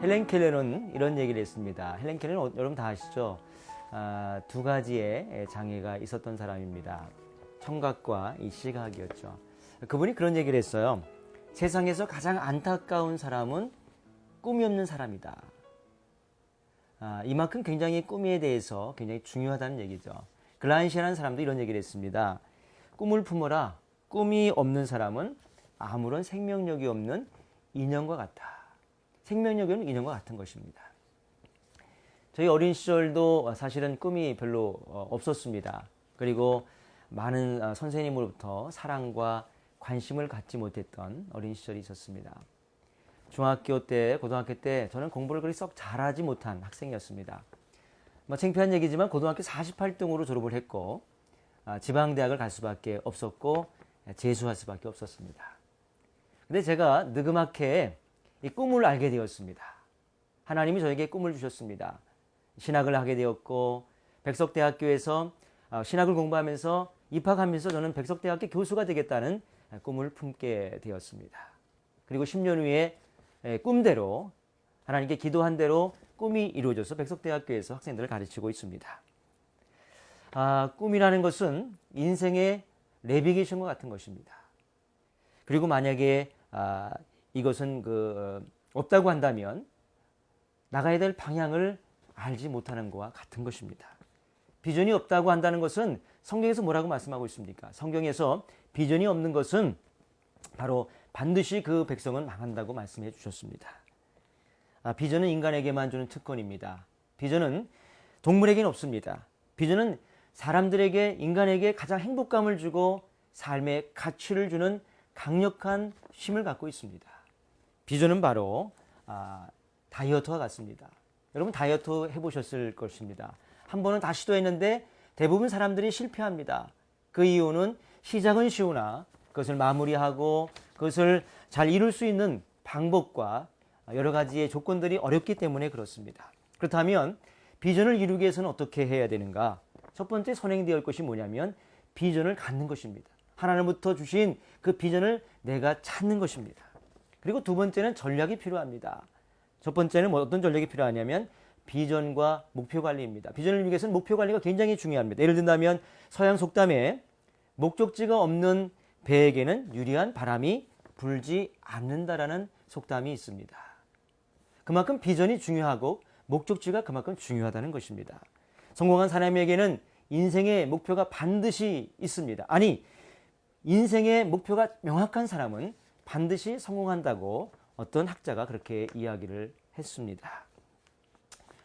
헬렌 켈러는 이런 얘기를 했습니다. 헬렌 켈러는 여러분 다 아시죠? 두 가지의 장애가 있었던 사람입니다. 청각과 이 시각이었죠. 그분이 그런 얘기를 했어요. 세상에서 가장 안타까운 사람은 꿈이 없는 사람이다. 이만큼 굉장히 꿈에 대해서 굉장히 중요하다는 얘기죠. 글라인시라는 사람도 이런 얘기를 했습니다. 꿈을 품어라. 꿈이 없는 사람은 아무런 생명력이 없는 인형과 같아. 생명력이 없는 인형과 같은 것입니다. 저희 어린 시절도 사실은 꿈이 별로 없었습니다. 그리고 많은 선생님으로부터 사랑과 관심을 갖지 못했던 어린 시절이 있었습니다. 중학교 때, 고등학교 때 저는 공부를 그리 썩 잘하지 못한 학생이었습니다. 창피한 얘기지만 고등학교 48등으로 졸업을 했고 지방대학을 갈 수밖에 없었고 재수할 수밖에 없었습니다. 근데 제가 느그맣게 이 꿈을 알게 되었습니다. 하나님이 저에게 꿈을 주셨습니다. 신학을 하게 되었고 백석대학교에서 신학을 공부하면서 입학하면서 저는 백석대학교 교수가 되겠다는 꿈을 품게 되었습니다. 그리고 10년 후에 꿈대로 하나님께 기도한 대로 꿈이 이루어져서 백석대학교에서 학생들을 가르치고 있습니다. 꿈이라는 것은 인생의 내비게이션과 같은 것입니다. 그리고 만약에 이것은 없다고 한다면 나가야 될 방향을 알지 못하는 것과 같은 것입니다. 비전이 없다고 한다는 것은 성경에서 뭐라고 말씀하고 있습니까? 성경에서 비전이 없는 것은 바로 반드시 그 백성은 망한다고 말씀해 주셨습니다. 비전은 인간에게만 주는 특권입니다. 비전은 동물에게는 없습니다. 비전은 사람들에게, 인간에게 가장 행복감을 주고 삶의 가치를 주는 강력한 힘을 갖고 있습니다. 비전은 바로 다이어트와 같습니다. 여러분 다이어트 해보셨을 것입니다. 한 번은 다 시도했는데 대부분 사람들이 실패합니다. 그 이유는 시작은 쉬우나 그것을 마무리하고 그것을 잘 이룰 수 있는 방법과 여러 가지의 조건들이 어렵기 때문에 그렇습니다. 그렇다면 비전을 이루기 위해서는 어떻게 해야 되는가? 첫 번째 선행되어야 할 것이 뭐냐면 비전을 갖는 것입니다. 하나님부터 주신 그 비전을 내가 찾는 것입니다. 그리고 두 번째는 전략이 필요합니다. 첫 번째는 어떤 전략이 필요하냐면 비전과 목표 관리입니다. 비전을 이루기 위해서는 목표 관리가 굉장히 중요합니다. 예를 든다면 서양 속담에 목적지가 없는 배에게는 유리한 바람이 불지 않는다라는 속담이 있습니다. 그만큼 비전이 중요하고 목적지가 그만큼 중요하다는 것입니다. 성공한 사람에게는 인생의 목표가 반드시 있습니다. 아니, 인생의 목표가 명확한 사람은 반드시 성공한다고 어떤 학자가 그렇게 이야기를 했습니다.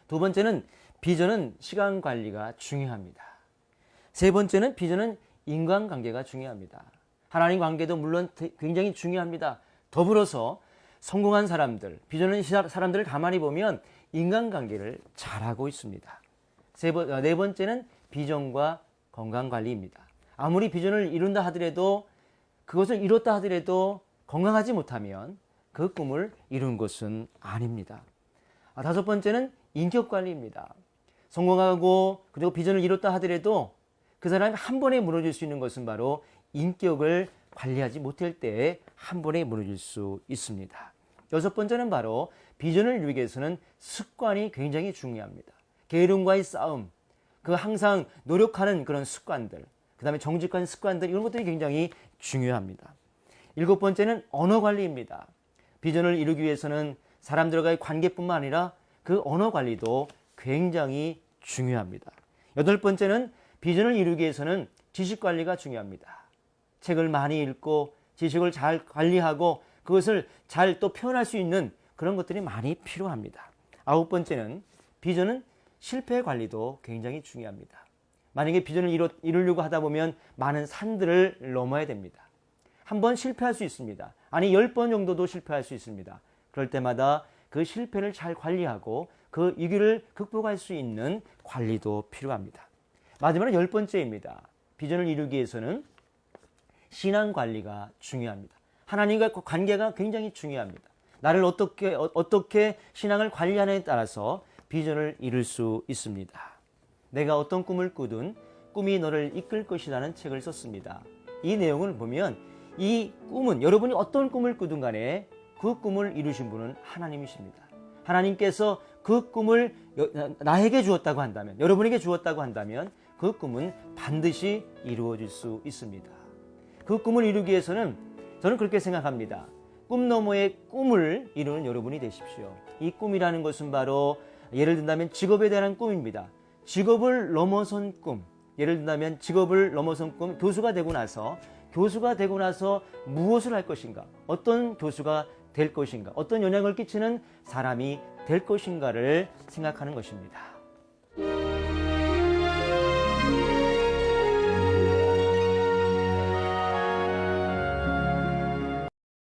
두 번째는 비전은 시간 관리가 중요합니다. 세 번째는 비전은 인간관계가 중요합니다. 하나님 관계도 물론 굉장히 중요합니다. 더불어서 성공한 사람들, 비전은 사람들을 가만히 보면 인간관계를 잘하고 있습니다. 네 번째는 비전과 건강관리입니다. 아무리 비전을 이룬다 하더라도 그것을 이뤘다 하더라도 건강하지 못하면 그 꿈을 이룬 것은 아닙니다. 다섯 번째는 인격관리입니다. 성공하고 그리고 비전을 이뤘다 하더라도 그 사람이 한 번에 무너질 수 있는 것은 바로 인격을 관리하지 못할 때에 한 번에 무너질 수 있습니다. 여섯 번째는 바로 비전을 이루기 위해서는 습관이 굉장히 중요합니다. 게으름과의 싸움, 그 항상 노력하는 그런 습관들, 그 다음에 정직한 습관들, 이런 것들이 굉장히 중요합니다. 일곱 번째는 언어 관리입니다. 비전을 이루기 위해서는 사람들과의 관계뿐만 아니라 그 언어 관리도 굉장히 중요합니다. 여덟 번째는 비전을 이루기 위해서는 지식 관리가 중요합니다. 책을 많이 읽고 지식을 잘 관리하고 그것을 잘 또 표현할 수 있는 그런 것들이 많이 필요합니다. 아홉 번째는 비전은 실패 관리도 굉장히 중요합니다. 만약에 비전을 이루려고 하다 보면 많은 산들을 넘어야 됩니다. 한 번 실패할 수 있습니다. 아니 10번 정도도 실패할 수 있습니다. 그럴 때마다 그 실패를 잘 관리하고 그 위기를 극복할 수 있는 관리도 필요합니다. 마지막으로 10번째입니다. 비전을 이루기 위해서는 신앙 관리가 중요합니다. 하나님과 관계가 굉장히 중요합니다. 나를 어떻게 신앙을 관리하느냐에 따라서 비전을 이룰 수 있습니다. 내가 어떤 꿈을 꾸든 꿈이 너를 이끌 것이라는 책을 썼습니다. 이 내용을 보면 이 꿈은 여러분이 어떤 꿈을 꾸든 간에 그 꿈을 이루신 분은 하나님이십니다. 하나님께서 그 꿈을 나에게 주었다고 한다면, 여러분에게 주었다고 한다면 그 꿈은 반드시 이루어질 수 있습니다. 그 꿈을 이루기 위해서는 저는 그렇게 생각합니다. 꿈 너머의 꿈을 이루는 여러분이 되십시오. 이 꿈이라는 것은 바로 예를 든다면 직업에 대한 꿈입니다. 직업을 넘어선 꿈, 예를 든다면 직업을 넘어선 꿈, 교수가 되고 나서 무엇을 할 것인가, 어떤 교수가 될 것인가, 어떤 영향을 끼치는 사람이 될 것인가를 생각하는 것입니다.